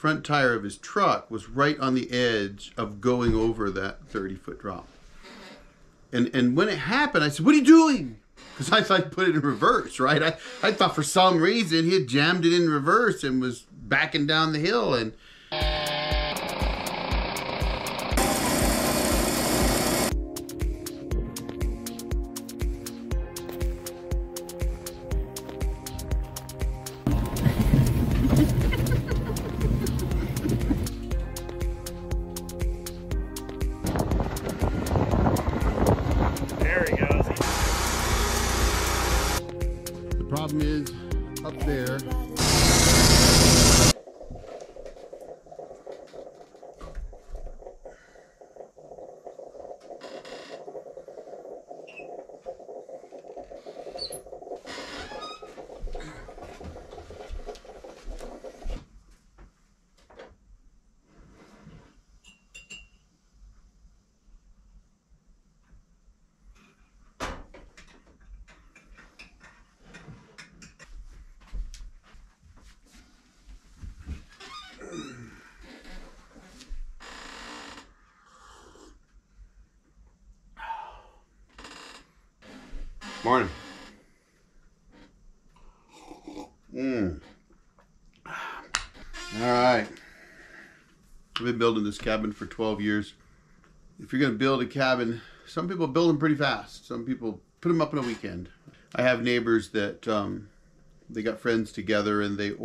front tire of his truck was right on the edge of going over that 30-foot drop. And when it happened, I said, "What are you doing?" Because I thought I put it in reverse, right? I thought for some reason he had jammed it in reverse and was backing down the hill. And there he goes. the problem is up there. Morning. All right. I've been building this cabin for 12 years. If you're going to build a cabin, some people build them pretty fast. Some people put them up in a weekend. I have neighbors that they got friends together and they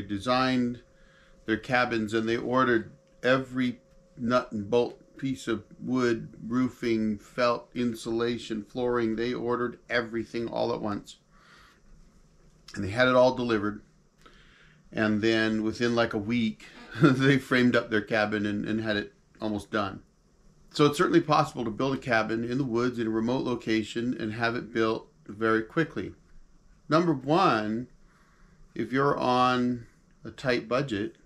designed their cabins and they ordered every nut and bolt piece of wood, roofing, felt, insulation, flooring. They ordered everything all at once. And they had it all delivered. And then within like a week, they framed up their cabin and had it almost done. So it's certainly possible to build a cabin in the woods in a remote location and have it built very quickly. Number one, if you're on a tight budget,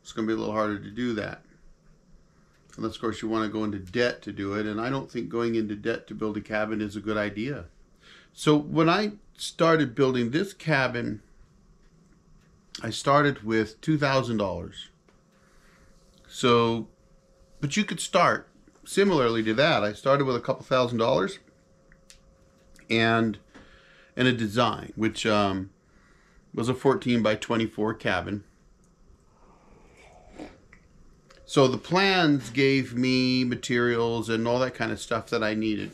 it's going to be a little harder to do that. Unless, of course, you want to go into debt to do it. And I don't think going into debt to build a cabin is a good idea. So when I started building this cabin, I started with $2,000. So, but you could start similarly to that. I started with a couple $1,000 and a design, which was a 14 by 24 cabin. So the plans gave me materials and all that kind of stuff that I needed.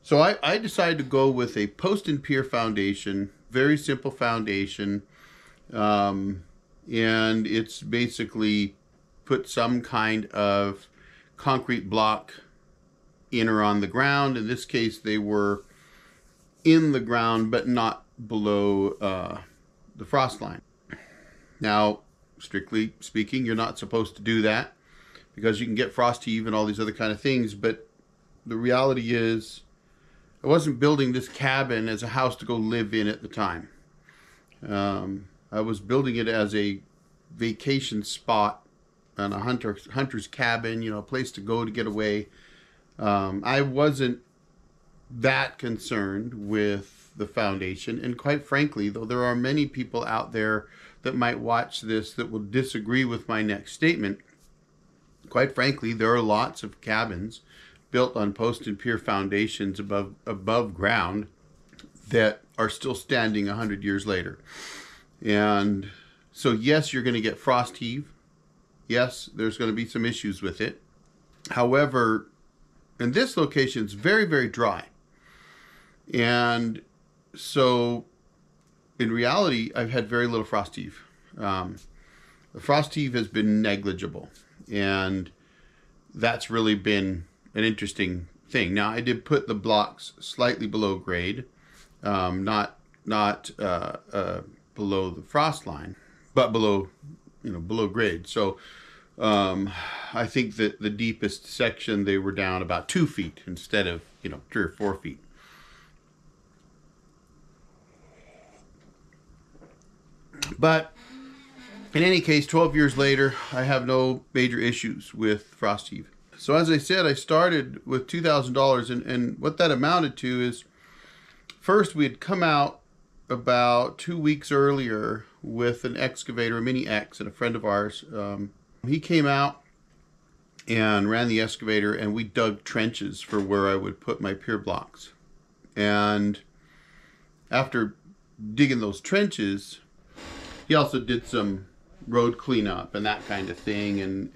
So I decided to go with a post and pier foundation, very simple foundation. And it's basically put some kind of concrete block in or on the ground. In this case, they were in the ground, but not below the frost line. Now, strictly speaking, you're not supposed to do that because you can get frost heave and all these other kind of things. But the reality is, I wasn't building this cabin as a house to go live in at the time. I was building it as a vacation spot and a hunter's cabin, you know, a place to go to get away. I wasn't that concerned with the foundation. And quite frankly, though there are many people out there that might watch this that will disagree with my next statement, quite frankly, there are lots of cabins built on post and pier foundations above ground that are still standing 100 years later. And so yes, you're going to get frost heave. Yes, there's going to be some issues with it. However, in this location, it's very, very dry. And so in reality, I've had very little frost heave. The frost heave has been negligible. And that's really been an interesting thing. Now, I did put the blocks slightly below grade, not below the frost line, but below grade. So I think that the deepest section, they were down about 2 feet instead of 3 or 4 feet. But in any case, 12 years later, I have no major issues with frost heave. So as I said, I started with $2,000, and what that amounted to is, first we had come out about 2 weeks earlier with an excavator, a Mini X, and a friend of ours. He came out and ran the excavator, and we dug trenches for where I would put my pier blocks. And after digging those trenches, he also did some road cleanup and that kind of thing.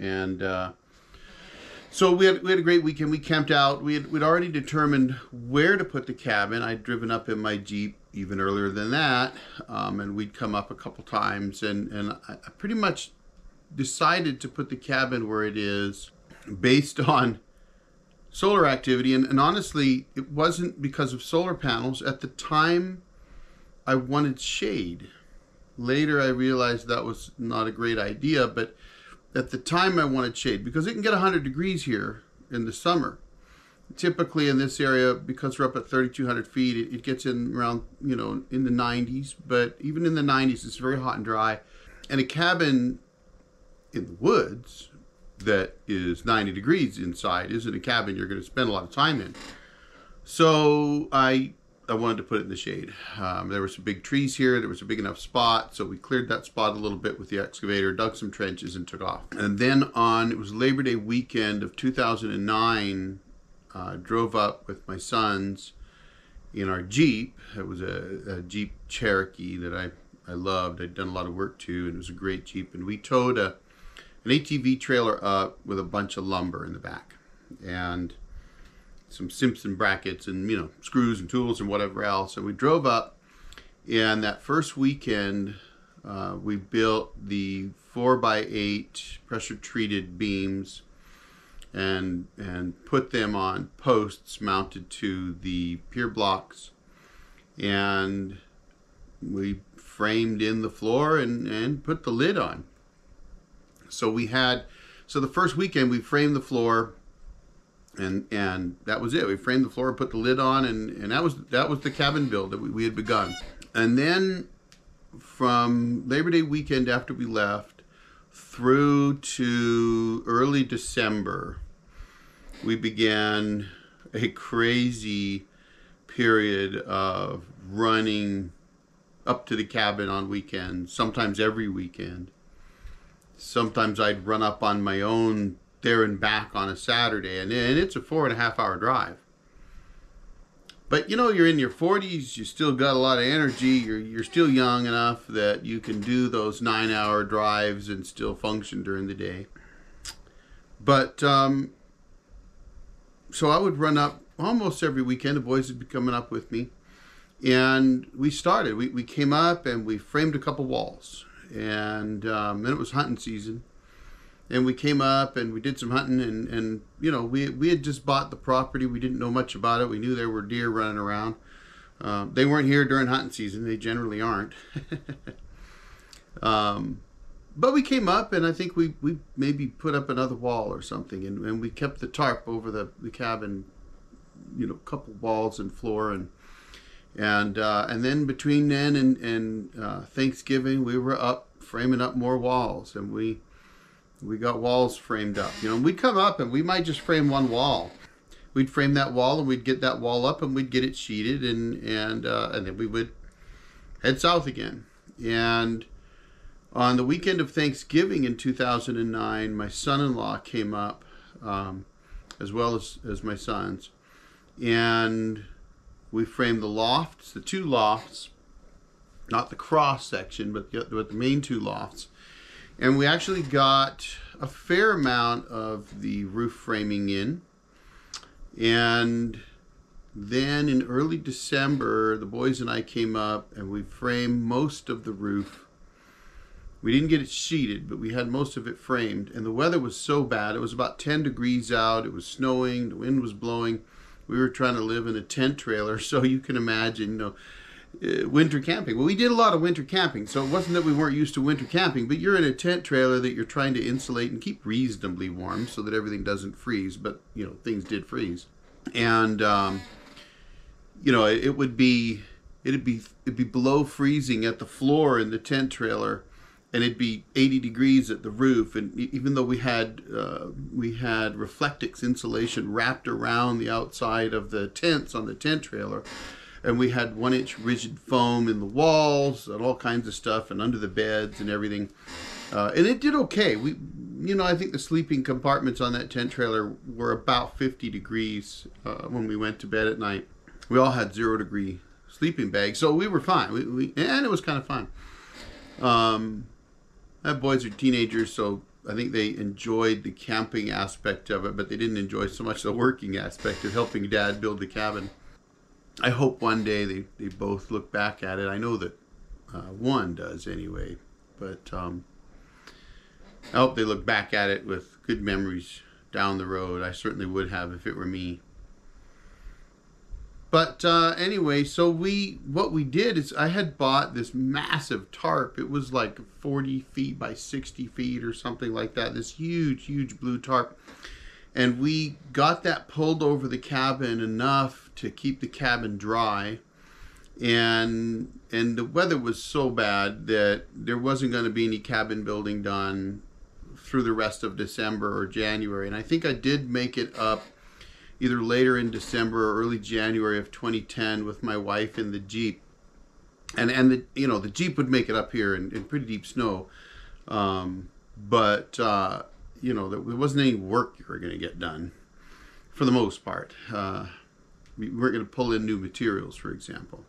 So we had a great weekend. We camped out. We'd already determined where to put the cabin. I'd driven up in my Jeep even earlier than that, and we'd come up a couple times. And I pretty much decided to put the cabin where it is based on solar activity. And honestly, it wasn't because of solar panels. At the time, I wanted shade. Later, I realized that was not a great idea, but at the time I wanted shade because it can get 100 degrees here in the summer. Typically in this area, because we're up at 3,200 feet, it gets in around, in the 90s, but even in the 90s, it's very hot and dry. And a cabin in the woods that is 90 degrees inside isn't a cabin you're going to spend a lot of time in. So I wanted to put it in the shade. There were some big trees here. There was a big enough spot. So we cleared that spot a little bit with the excavator, dug some trenches, and took off. And then it was Labor Day weekend of 2009, drove up with my sons in our Jeep. It was a Jeep Cherokee that I loved. I'd done a lot of work to, and it was a great Jeep. And we towed an ATV trailer up with a bunch of lumber in the back. And some Simpson brackets and screws and tools and whatever else. And we drove up, and that first weekend we built the 4x8 pressure treated beams and put them on posts mounted to the pier blocks, and we framed in the floor and put the lid on. So the first weekend we framed the floor. And that was it. We framed the floor, put the lid on, and that was the cabin build that we had begun. And then from Labor Day weekend after we left through to early December, we began a crazy period of running up to the cabin on weekends, sometimes every weekend. Sometimes I'd run up on my own there and back on a Saturday, and it's a 4.5 hour drive. But you're in your 40s, you still got a lot of energy, you're still young enough that you can do those 9-hour drives and still function during the day. But so I would run up almost every weekend. The boys would be coming up with me, and we came up and we framed a couple walls, and then it was hunting season. And we came up and we did some hunting, and we had just bought the property. We didn't know much about it. We knew there were deer running around. They weren't here during hunting season. They generally aren't. But we came up, and I think we maybe put up another wall or something, and we kept the tarp over the cabin, couple walls and floor, and then between then and Thanksgiving, we were up framing up more walls, and we got walls framed up. We'd come up and we might just frame one wall. We'd frame that wall and we'd get that wall up and we'd get it sheeted, and then we would head south again. And on the weekend of Thanksgiving in 2009, my son-in-law came up, as well as my sons, and we framed the lofts, the two lofts, not the cross section, but the main two lofts. And we actually got a fair amount of the roof framing in. And then in early December, the boys and I came up and we framed most of the roof. We didn't get it sheeted, but we had most of it framed. And the weather was so bad. It was about 10 degrees out. It was snowing. The wind was blowing. We were trying to live in a tent trailer. So you can imagine, winter camping. Well, we did a lot of winter camping, so it wasn't that we weren't used to winter camping, but you're in a tent trailer that you're trying to insulate and keep reasonably warm so that everything doesn't freeze, but things did freeze. And it'd be below freezing at the floor in the tent trailer, and it'd be 80 degrees at the roof. And even though we had Reflectix insulation wrapped around the outside of the tents on the tent trailer, And we had 1-inch rigid foam in the walls and all kinds of stuff and under the beds and everything. And it did okay. I think the sleeping compartments on that tent trailer were about 50 degrees when we went to bed at night. We all had 0-degree sleeping bags, so we were fine. And it was kind of fun. My boys are teenagers, so I think they enjoyed the camping aspect of it, but they didn't enjoy so much the working aspect of helping Dad build the cabin. I hope one day they both look back at it. I know that one does anyway, but I hope they look back at it with good memories down the road. I certainly would have if it were me. But anyway, so what we did is I had bought this massive tarp. It was like 40 feet by 60 feet or something like that. This huge, huge blue tarp. And we got that pulled over the cabin enough to keep the cabin dry. And the weather was so bad that there wasn't going to be any cabin building done through the rest of December or January. And I think I did make it up either later in December or early January of 2010 with my wife in the Jeep. And the Jeep would make it up here in pretty deep snow. But there wasn't any work you were going to get done for the most part. We weren't going to pull in new materials, for example.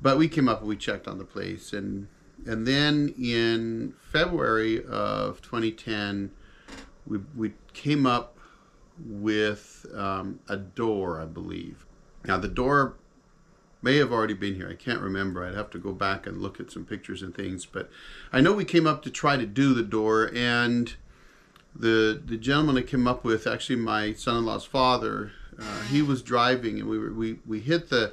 But we came up and we checked on the place, and then in February of 2010, we came up with a door, I believe. Now the door may have already been here. I can't remember. I'd have to go back and look at some pictures and things. But I know we came up to try to do the door, and the gentleman I came up with, actually my son-in-law's father, he was driving, and we hit the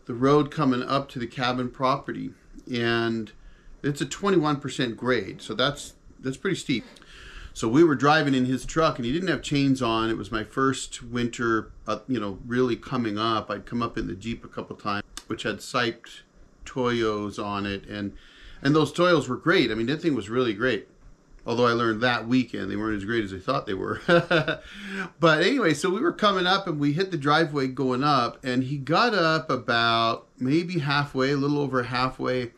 road coming up to the cabin property, and it's a 21% grade, so that's pretty steep. So we were driving in his truck, and he didn't have chains on. It was my first winter, really coming up. I'd come up in the Jeep a couple times, which had siped Toyos on it, and those Toyos were great. I mean, that thing was really great. Although I learned that weekend they weren't as great as I thought they were. But anyway, so we were coming up, and we hit the driveway going up, and he got up about maybe halfway, a little over halfway,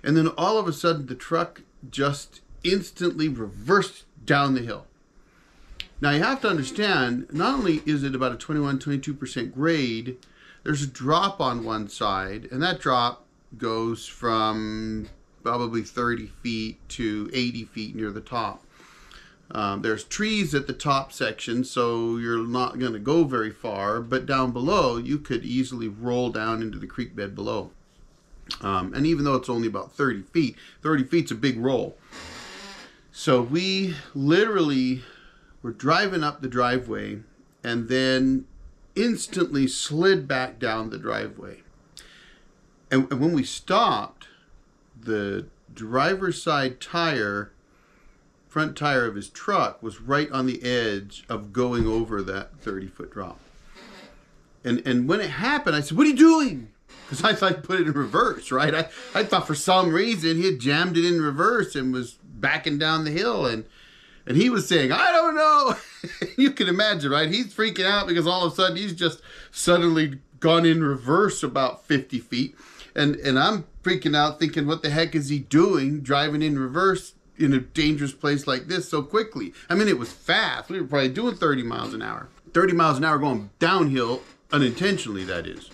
and then all of a sudden the truck just instantly reversed down the hill. Now you have to understand, not only is it about a 22% grade, there's a drop on one side, and that drop goes from probably 30 feet to 80 feet near the top. There's trees at the top section, so you're not going to go very far, but down below you could easily roll down into the creek bed below. And even though it's only about 30 feet's a big roll. So we literally were driving up the driveway and then instantly slid back down the driveway. And when we stopped, the driver's side tire, front tire of his truck, was right on the edge of going over that 30-foot drop. And when it happened, I said, "What are you doing?" Because I thought he put it in reverse, right? I thought for some reason he had jammed it in reverse and was backing down the hill, and he was saying, "I don't know." You can imagine, right? He's freaking out because all of a sudden he's just suddenly gone in reverse about 50 feet. And I'm freaking out thinking, what the heck is he doing driving in reverse in a dangerous place like this so quickly? I mean, it was fast. We were probably doing 30 miles an hour. 30 miles an hour going downhill, unintentionally, that is.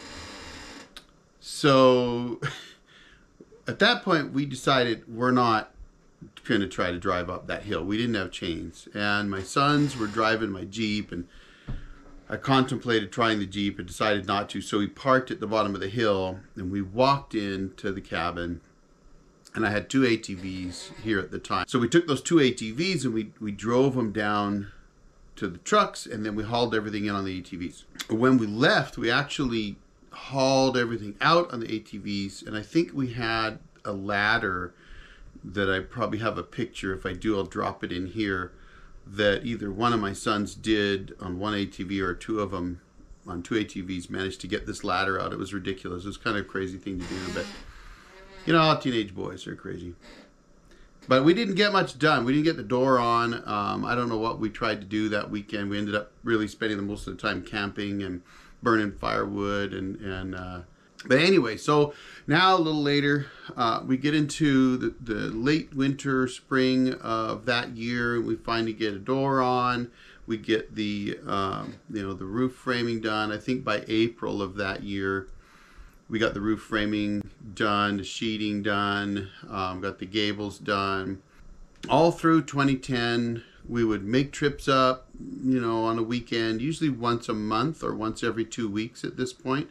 So at that point, we decided we're not going to try to drive up that hill. We didn't have chains. And my sons were driving my Jeep, and I contemplated trying the Jeep and decided not to. So we parked at the bottom of the hill, and we walked into the cabin. And I had two ATVs here at the time. So we took those two ATVs and we drove them down to the trucks, and then we hauled everything in on the ATVs. When we left, we actually hauled everything out on the ATVs, and I think we had a ladder that I probably have a picture. If I do, I'll drop it in here, that either one of my sons did on one ATV or two of them on two ATVs managed to get this ladder out. It was ridiculous. It was kind of a crazy thing to do, but you know, all teenage boys are crazy. But we didn't get much done. We didn't get the door on. I don't know what we tried to do that weekend. We ended up really spending the most of the time camping and burning firewood, and But anyway, so now a little later, we get into the late winter, spring of that year. We finally get a door on. We get the the roof framing done. I think by April of that year, we got the roof framing done, the sheeting done, got the gables done. All through 2010, we would make trips up, on a weekend, usually once a month or once every 2 weeks at this point.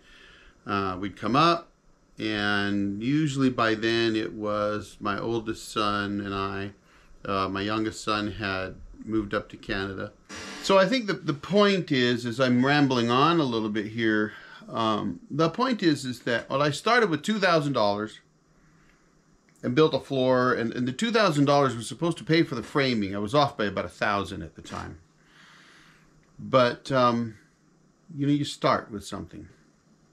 We'd come up, and usually by then it was my oldest son and I. My youngest son had moved up to Canada. So I think the point is, as I'm rambling on a little bit here, the point is that, well, I started with $2,000 and built a floor, and the $2,000 was supposed to pay for the framing. I was off by about $1,000 at the time. But, you start with something.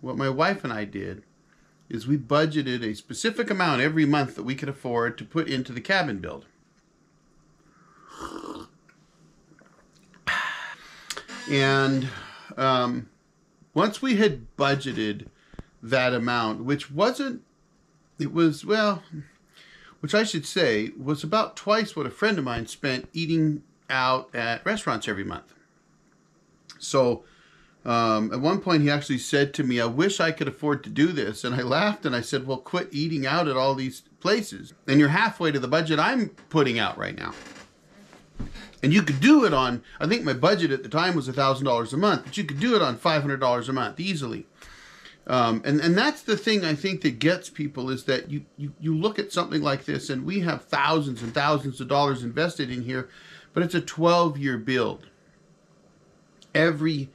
What my wife and I did is we budgeted a specific amount every month that we could afford to put into the cabin build. And once we had budgeted that amount, which I should say was about twice what a friend of mine spent eating out at restaurants every month. So at one point he actually said to me, "I wish I could afford to do this." And I laughed and I said, "Well, quit eating out at all these places. And you're halfway to the budget I'm putting out right now. And you could do it on," I think my budget at the time was $1,000 a month, but you could do it on $500 a month easily. And that's the thing I think that gets people, is that you look at something like this, and we have thousands and thousands of dollars invested in here, but it's a 12-year build. Every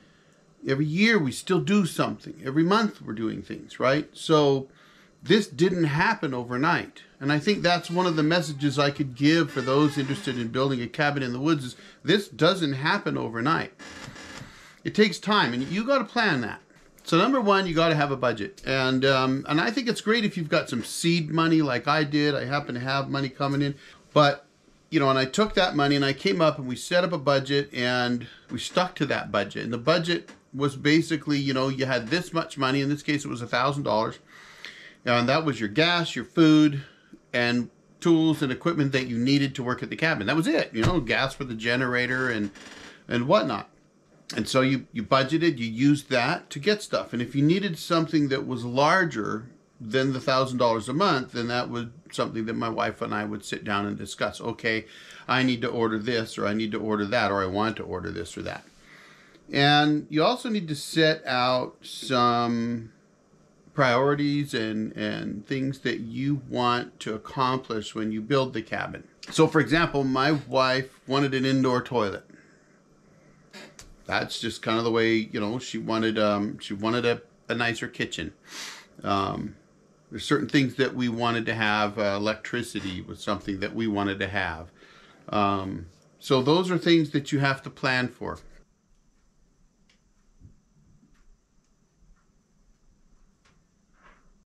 year we still do something. Every month we're doing things, right? So this didn't happen overnight. And I think that's one of the messages I could give for those interested in building a cabin in the woods, is this doesn't happen overnight. It takes time, and you got to plan that. So number one, you got to have a budget. And I think it's great if you've got some seed money like I did. I happen to have money coming in. But, and I took that money and I came up and we set up a budget and we stuck to that budget. And the budget was basically, you had this much money. In this case, it was $1,000. And that was your gas, your food, and tools and equipment that you needed to work at the cabin. That was it, gas for the generator and whatnot. And so you budgeted, you used that to get stuff. And if you needed something that was larger than the $1,000 a month, then that was something that my wife and I would sit down and discuss. Okay, I need to order this, or I need to order that, or I want to order this or that. And you also need to set out some priorities and things that you want to accomplish when you build the cabin. So for example, my wife wanted an indoor toilet. That's just kind of the way, she wanted a nicer kitchen. There's certain things that we wanted to have. Electricity was something that we wanted to have. So those are things that you have to plan for.